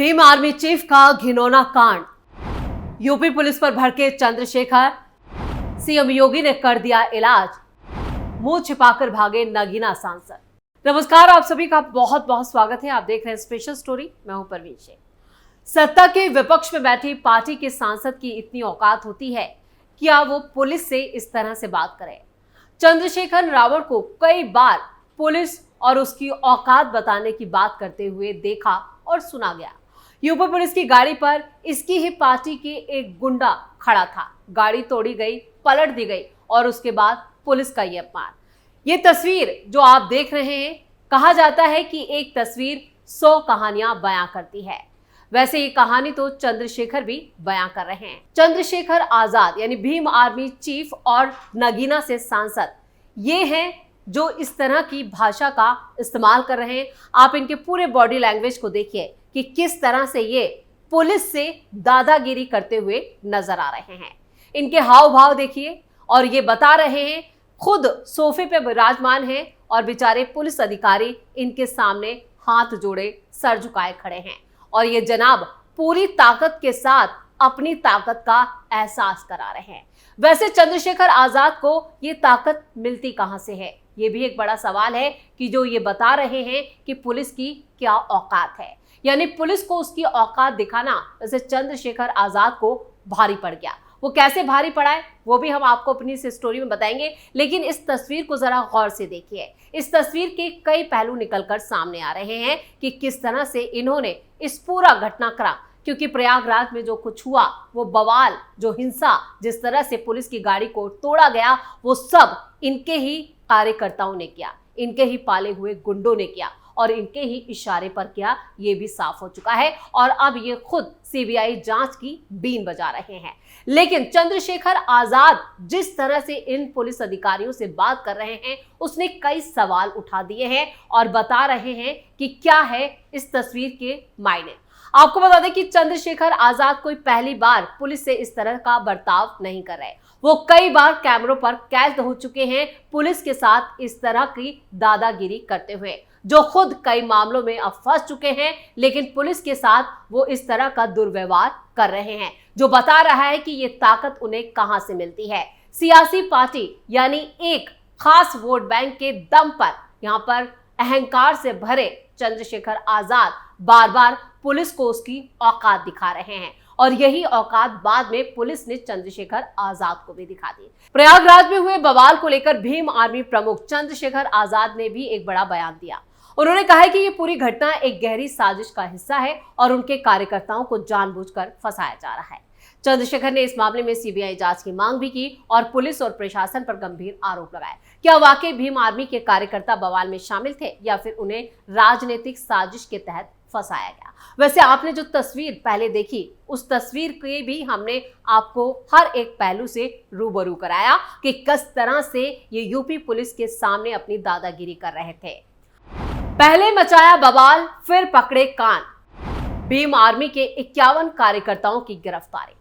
Bhim army chief का घिनौना कांड। यूपी पुलिस पर भड़के चंद्रशेखर, सीएम योगी ने कर दिया इलाज, मुंह छिपाकर भागे नगीना सांसद। नमस्कार, आप सभी का बहुत बहुत स्वागत है। आप देख रहे हैं स्पेशल स्टोरी। मैं हूं परवीन शेख। सत्ता के विपक्ष में बैठी पार्टी के सांसद की इतनी औकात होती है कि क्या वो पुलिस से इस तरह से बात करे। चंद्रशेखर रावण को कई बार पुलिस और उसकी औकात बताने की बात करते हुए देखा और सुना गया। यूपी पुलिस की गाड़ी पर इसकी ही पार्टी के एक गुंडा खड़ा था। गाड़ी तोड़ी गई, पलट दी गई और उसके बाद पुलिस का ये अपमान। ये तस्वीर जो आप देख रहे हैं, कहा जाता है कि एक तस्वीर 100 कहानियां बयां करती है। वैसे ये कहानी तो चंद्रशेखर भी बयां कर रहे हैं। चंद्रशेखर आजाद यानी भीम आर्मी चीफ और नगीना से सांसद, ये हैं जो इस तरह की भाषा का इस्तेमाल कर रहे हैं। आप इनके पूरे बॉडी लैंग्वेज को देखिए कि किस तरह से ये पुलिस से दादागिरी करते हुए नजर आ रहे हैं। इनके हाव भाव देखिए और ये बता रहे हैं, खुद सोफे पे विराजमान हैं और बेचारे पुलिस अधिकारी इनके सामने हाथ जोड़े, सर झुकाए खड़े हैं और ये जनाब पूरी ताकत के साथ अपनी ताकत का एहसास करा रहे हैं। वैसे चंद्रशेखर आजाद को ये ताकत मिलती कहां से है, ये भी एक बड़ा सवाल है कि जो ये बता रहे हैं कि पुलिस की क्या औकात है, यानी पुलिस को उसकी औकात दिखाना वैसे चंद्रशेखर आजाद को भारी पड़ गया। वो कैसे भारी पड़ा है वो भी हम आपको अपनी इस स्टोरी में बताएंगे, लेकिन इस तस्वीर को जरा गौर से देखिए। इस तस्वीर के कई पहलू निकलकर सामने आ रहे हैं कि किस तरह से इन्होंने इस पूरा घटनाक्रम, क्योंकि प्रयागराज में जो कुछ हुआ, वो बवाल, जो हिंसा, जिस तरह से पुलिस की गाड़ी को तोड़ा गया, वो सब इनके ही कार्यकर्ताओं ने किया, इनके ही पाले हुए गुंडों ने किया और इनके ही इशारे पर किया, ये भी साफ हो चुका है। और अब ये खुद सीबीआई जांच की बीन बजा रहे हैं। लेकिन चंद्रशेखर आजाद जिस तरह से इन पुलिस अधिकारियों से बात कर रहे हैं, उसने कई सवाल उठा दिए हैं और बता रहे हैं कि क्या है इस तस्वीर के मायने। आपको बता दें कि चंद्रशेखर आजाद कोई पहली बार पुलिस से इस तरह का बर्ताव नहीं कर रहे। वो कई बार कैमरों पर कैद हो चुके हैं पुलिस के साथ इस तरह की दादागिरी करते हुए, जो खुद कई मामलों में अब फंस चुके हैं, लेकिन पुलिस के साथ वो इस तरह का दुर्व्यवहार कर रहे हैं, जो बता रहा है कि ये ताकत उन्हें कहां से मिलती है। सियासी पार्टी यानी एक खास वोट बैंक के दम पर यहां पर अहंकार से भरे चंद्रशेखर आजाद बार बार पुलिस को उसकी औकात दिखा रहे हैं और यही औकात बाद में पुलिस ने चंद्रशेखर आजाद को भी दिखा दी। प्रयागराज में हुए बवाल को लेकर भीम आर्मी प्रमुख चंद्रशेखर आजाद ने भी एक बड़ा बयान दिया। उन्होंने कहा है कि ये पूरी घटना एक गहरी साजिश का हिस्सा है और उनके कार्यकर्ताओं को जानबूझकर फंसाया जा रहा है। चंद्रशेखर ने इस मामले में सीबीआई जांच की मांग भी की और पुलिस और प्रशासन पर गंभीर आरोप लगाए। क्या वाकई भीम आर्मी के कार्यकर्ता बवाल में शामिल थे या फिर उन्हें राजनीतिक साजिश के तहत फंसाया गया। वैसे आपने जो तस्वीर पहले देखी, उस तस्वीर के भी हमने आपको हर एक पहलू से रूबरू कराया कि किस तरह से ये यूपी पुलिस के सामने अपनी दादागिरी कर रहे थे। पहले मचाया बवाल, फिर पकड़े कान। भीम आर्मी के 51 कार्यकर्ताओं की गिरफ्तारी।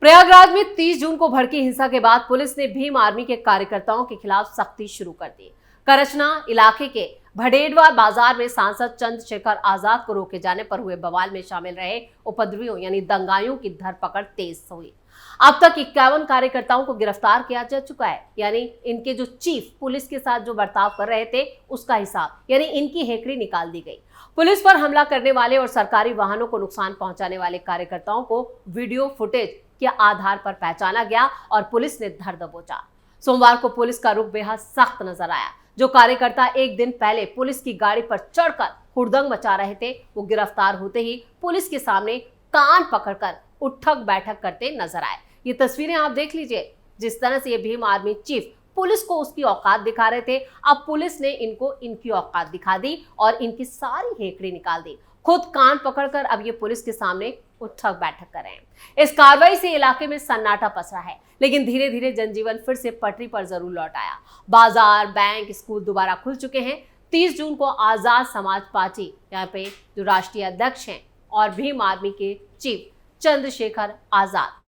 प्रयागराज में 30 जून को भड़की हिंसा के बाद पुलिस ने भीम आर्मी के कार्यकर्ताओं के खिलाफ सख्ती शुरू कर दी। करचना इलाके के भडेडवा बाजार में सांसद चंद्रशेखर आजाद को रोके जाने पर हुए बवाल में शामिल रहे उपद्रवियों यानी दंगाइयों की धरपकड़ तेज हुई। अब तक 51 कार्यकर्ताओं को गिरफ्तार किया जा चुका है, यानी इनके जो चीफ पुलिस के साथ जो बर्ताव कर रहे थे उसका हिसाब, यानी इनकी हेकड़ी निकाल दी गई। पुलिस पर हमला करने वाले और सरकारी वाहनों को नुकसान पहुंचाने वाले कार्यकर्ताओं को वीडियो फुटेज के आधार पर पहचाना गया और पुलिस ने धर दबोचा। सोमवार को पुलिस का रुख बेहद सख्त नजर आया। जो कार्यकर्ता एक दिन पहले पुलिस की गाड़ी पर चढ़कर हुड़दंग मचा रहे थे, वो गिरफ्तार होते ही पुलिस के सामने कान पकड़कर उठक बैठक करते नजर आए। ये तस्वीरें आप देख लीजिए, जिस तरह से ये भीम आर्मी चीफ पुलिस को उसकी औकात दिखा रहे थे, अब पुलिस ने इनको इनकी औकात दिखा दी और इनकी सारी हेकड़ी निकाल दी। खुद कान पकड़कर अब ये पुलिस के सामने उठक बैठक कर रहे हैं। इस कार्रवाई से इलाके में सन्नाटा पसरा है, लेकिन धीरे धीरे जनजीवन फिर से पटरी पर जरूर लौट आया। बाजार, बैंक, स्कूल दोबारा खुल चुके हैं। 30 जून को आजाद समाज पार्टी यहाँ पे जो राष्ट्रीय अध्यक्ष हैं और भीम आर्मी के चीफ चंद्रशेखर आजाद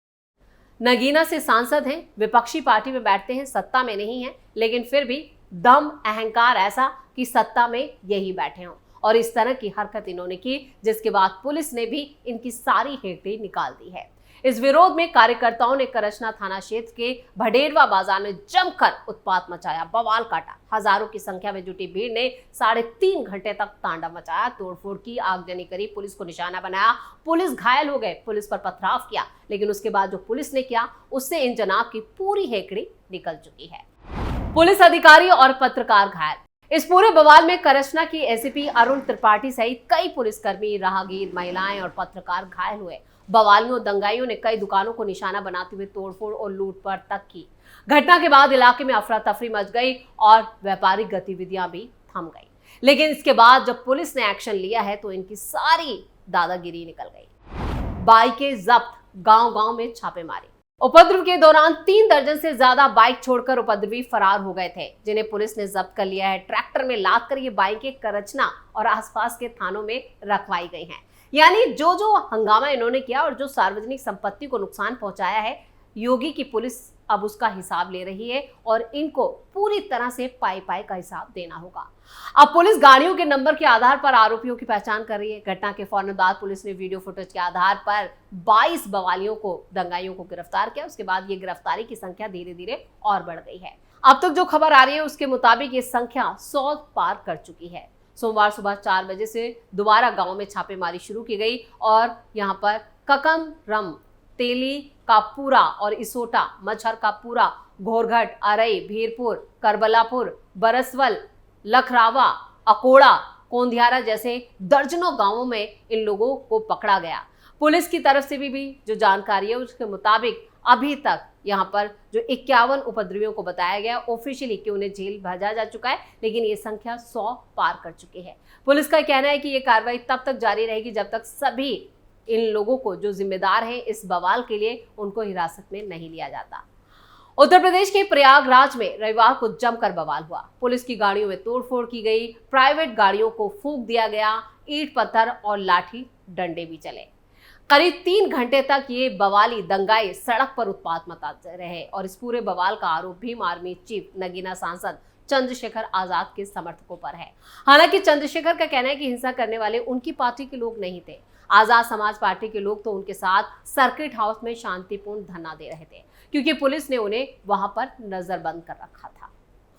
नगीना से सांसद हैं, विपक्षी पार्टी में बैठते हैं, सत्ता में नहीं है, लेकिन फिर भी दम, अहंकार ऐसा कि सत्ता में यही बैठे हों और इस तरह की हरकत इन्होंने की, जिसके बाद पुलिस ने भी इनकी सारी हेकड़ी निकाल दी है। इस विरोध में कार्यकर्ताओं ने करछना थाना क्षेत्र के भडेरवा बाजार में जमकर उत्पात मचाया, बवाल काटा। हजारों की संख्या में जुटी भीड़ ने 3.5 घंटे तक तांडव मचाया, तोड़फोड़ की, आगजनी करी, पुलिस को निशाना बनाया। पुलिस घायल हो गए, पुलिस पर पथराव किया, लेकिन उसके बाद जो पुलिस ने किया उससे इन जनाब की पूरी हेकड़ी निकल चुकी है। पुलिस अधिकारी और पत्रकार घायल। इस पूरे बवाल में करछना की एसीपी अरुण त्रिपाठी सहित कई पुलिसकर्मी, राहगीर, महिलाएं और पत्रकार घायल हुए। बवालियों दंगाइयों ने कई दुकानों को निशाना बनाते हुए तोड़फोड़ और लूटपाट तक की। घटना के बाद इलाके में अफरा तफरी मच गई और व्यापारिक गतिविधियां भी थम गई। लेकिन इसके बाद जब पुलिस ने एक्शन लिया है तो इनकी सारी दादागिरी निकल गई। बाइकें जब्त, गांव-गांव में छापेमारी। उपद्रव के दौरान 3 दर्जन से ज्यादा बाइक छोड़कर उपद्रवी फरार हो गए थे, जिन्हें पुलिस ने जब्त कर लिया है। ट्रैक्टर में लाद कर ये बाइकें करछना और आसपास के थानों में रखवाई गई हैं। यानी जो हंगामा इन्होंने किया और जो सार्वजनिक संपत्ति को नुकसान पहुंचाया है, योगी की पुलिस अब उसका हिसाब ले रही है और इनको पूरी तरह से पाई का हिसाब देना होगा। अब पुलिस गाड़ियों के नंबर के आधार पर आरोपियों की पहचान कर रही है। घटना के फौरन बाद पुलिस ने वीडियो फुटेज के आधार पर 22 बवालियों को, दंगाइयों को गिरफ्तार किया। उसके बाद ये गिरफ्तारी की संख्या धीरे धीरे और बढ़ गई है। अब तक जो खबर आ रही है उसके मुताबिक ये संख्या 100 पार कर चुकी है। सोमवार सुबह 4 बजे से दोबारा गांव में छापेमारी शुरू की गई और यहां पर ककमरम, तेली का पूरा और इसोटा, मच्छर का पूरा, घोरघट, अरई, भीरपुर, करबलापुर, बरसवल, लखरावा, अकोड़ा, कोंधियारा जैसे दर्जनों गांवों में इन लोगों को पकड़ा गया। पुलिस की तरफ से भी जो जानकारी है उसके मुताबिक अभी तक यहां पर जो 51 उपद्रवियों को बताया गया ऑफिशियली कि उन्हें जेल भेजा जा चुका है, लेकिन ये संख्या 100 पार कर चुकी है। पुलिस का कहना है कि ये कार्रवाई तब तक जारी रहेगी जब तक सभी इन लोगों को जो जिम्मेदार हैं इस बवाल के लिए उनको हिरासत में नहीं लिया जाता। उत्तर प्रदेश के प्रयागराज में रविवार को जमकर बवाल हुआ। पुलिस की गाड़ियों में तोड़फोड़ की गई, प्राइवेट गाड़ियों को फूंक दिया गया, ईंट पत्थर और लाठी डंडे भी चले। करीब 3 घंटे तक ये बवाली दंगाई सड़क पर उत्पात मचाते रहे और इस पूरे बवाल का आरोप भीम आर्मी चीफ नगीना सांसद चंद्रशेखर आजाद के समर्थकों पर है। हालांकि चंद्रशेखर का कहना है कि हिंसा करने वाले उनकी पार्टी के लोग नहीं थे। आजाद समाज पार्टी के लोग तो उनके साथ सर्किट हाउस में शांतिपूर्ण धरना दे रहे थे, क्योंकि पुलिस ने उन्हें वहां पर नजरबंद कर रखा था।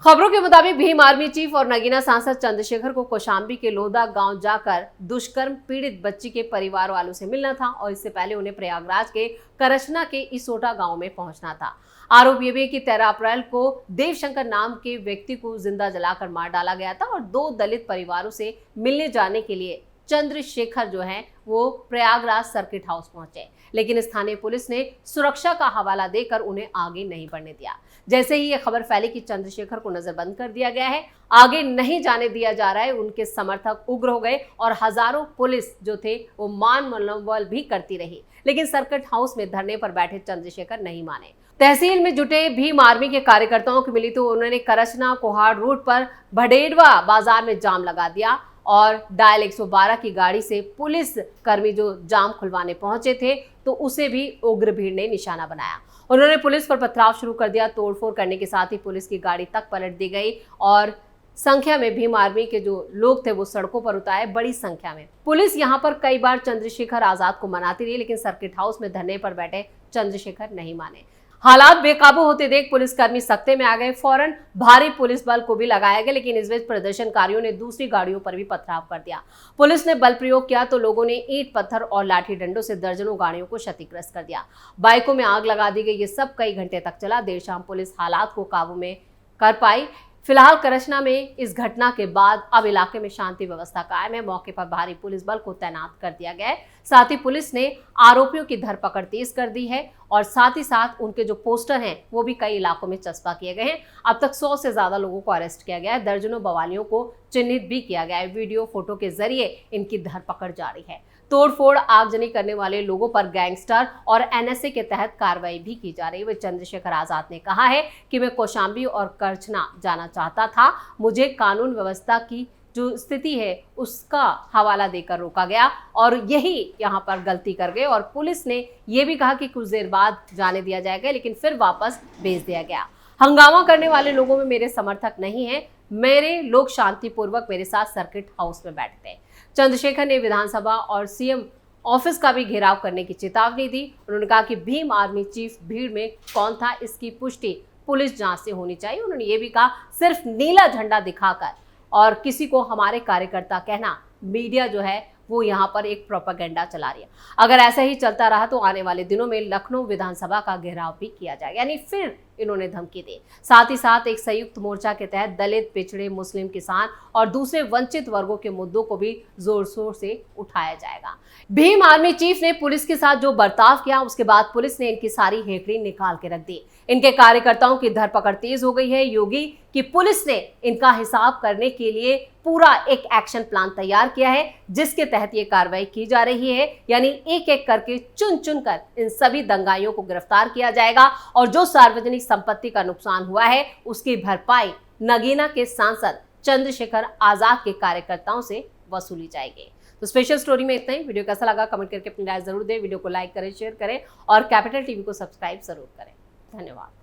खबरों के मुताबिक भीम आर्मी चीफ और नगीना सांसद चंद्रशेखर को कौशाम्बी के लोहदा गांव जाकर दुष्कर्म पीड़ित बच्ची के परिवार वालों से मिलना था और इससे पहले उन्हें प्रयागराज के करछना के इसोटा गांव में पहुंचना था। आरोप ये भी है कि 13 अप्रैल को देवशंकर नाम के व्यक्ति को जिंदा जलाकर मार डाला गया था और 2 दलित परिवारों से मिलने जाने के लिए चंद्रशेखर जो है वो प्रयागराज सर्किट हाउस पहुंचे, लेकिन स्थानीय पुलिस ने सुरक्षा का हवाला देकर उन्हें आगे नहीं बढ़ने दिया। जैसे ही यह खबर फैली कि चंद्रशेखर को नजरबंद कर दिया गया है, आगे नहीं जाने दिया जा रहा है, उनके समर्थक उग्र हो गए और हजारों पुलिस जो थे वो मान मनोबल भी करती रही, लेकिन सर्किट हाउस में धरने पर बैठे चंद्रशेखर नहीं माने। तहसील में जुटे भीम आर्मी के कार्यकर्ताओं की मिली तो उन्होंने करछना कोहाड़ रूट पर भडेरवा बाजार में जाम लगा दिया और डायल 112 की गाड़ी से पुलिस कर्मी जो जाम खुलवाने पहुंचे थे तो उसे भी उग्र भीड़ ने निशाना बनाया। उन्होंने पुलिस पर पथराव शुरू कर दिया। तोड़फोड़ करने के साथ ही पुलिस की गाड़ी तक पलट दी गई और संख्या में भीम आर्मी के जो लोग थे वो सड़कों पर उतारे बड़ी संख्या में। पुलिस यहां पर कई बार चंद्रशेखर आजाद को मनाती रही, लेकिन सर्किट हाउस में धरने पर बैठे चंद्रशेखर नहीं माने। हालात बेकाबू होते देख पुलिसकर्मी सख्ते में आ गए। फौरन भारी पुलिस बल को भी लगाया गया, लेकिन इस बीच प्रदर्शनकारियों ने दूसरी गाड़ियों पर भी पथराव कर दिया। पुलिस ने बल प्रयोग किया तो लोगों ने ईंट पत्थर और लाठी डंडों से दर्जनों गाड़ियों को क्षतिग्रस्त कर दिया। बाइकों में आग लगा दी गई। ये सब कई घंटे तक चला। देर शाम पुलिस हालात को काबू में कर पाई। फिलहाल करछना में इस घटना के बाद अब इलाके में शांति व्यवस्था कायम है। मौके पर भारी पुलिस बल को तैनात कर दिया गया है। साथ ही पुलिस ने आरोपियों की धरपकड़ तेज कर दी है और साथ ही साथ उनके जो पोस्टर हैं वो भी कई इलाकों में चस्पा किए गए हैं। अब तक 100 से ज्यादा लोगों को अरेस्ट किया गया है। दर्जनों बवालियों को चिन्हित भी किया गया है। वीडियो फोटो के जरिए इनकी धरपकड़ जारी है। तोड़फोड़ आगजनी करने वाले लोगों पर गैंगस्टर और एनएसए के तहत कार्रवाई भी की जा रही है। चंद्रशेखर आजाद ने कहा है कि मैं कौशाम्बी और करछना जाना चाहता था, मुझे कानून व्यवस्था की जो स्थिति है उसका हवाला देकर रोका गया और यही यहाँ पर गलती कर गए और पुलिस ने यह भी कहा कि कुछ देर बाद जाने दिया जाएगा, लेकिन फिर वापस भेज दिया गया। हंगामा करने वाले लोगों में मेरे समर्थक नहीं है, मेरे लोग शांतिपूर्वक मेरे साथ सर्किट हाउस में बैठते हैं। चंद्रशेखर ने विधानसभा और सीएम ऑफिस का भी घेराव करने की चेतावनी दी। उन्होंने कहा कि भीम आर्मी चीफ भीड़ में कौन था, इसकी पुष्टि पुलिस जांच से होनी चाहिए। उन्होंने ये भी कहा सिर्फ नीला झंडा दिखाकर और किसी को हमारे कार्यकर्ता कहना, मीडिया जो है वो यहाँ पर एक प्रोपेगेंडा चला रही है। अगर ऐसा ही चलता रहा तो आने वाले दिनों में लखनऊ विधानसभा का घेराव भी किया जाएगा, यानी फिर इन्होंने धमकी दी। साथ ही साथ एक संयुक्त मोर्चा के तहत दलित, पिछड़े, मुस्लिम, किसान और दूसरे वंचित वर्गों के मुद्दों को भी जोर शोर से उठाया जाएगा। भीम आर्मी चीफ ने पुलिस के साथ जो बर्ताव किया, उसके बाद पुलिस ने इनकी सारी हेकड़ी निकाल के रख दी। इनके कार्यकर्ताओं की धरपकड़ तेज हो गई है। योगी की पुलिस ने इनका हिसाब करने के लिए पूरा एक एक्शन प्लान तैयार किया है, जिसके तहत ये कार्रवाई की जा रही है। यानी एक एक करके चुन चुन कर इन सभी दंगाइयों को गिरफ्तार किया जाएगा और जो सार्वजनिक संपत्ति का नुकसान हुआ है उसकी भरपाई नगीना के सांसद चंद्रशेखर आजाद के कार्यकर्ताओं से वसूली जाएगी। तो स्पेशल स्टोरी में इतना ही। वीडियो कैसा लगा कमेंट करके अपनी राय जरूर दें। वीडियो को लाइक करें, शेयर करें और कैपिटल टीवी को सब्सक्राइब जरूर करें। धन्यवाद।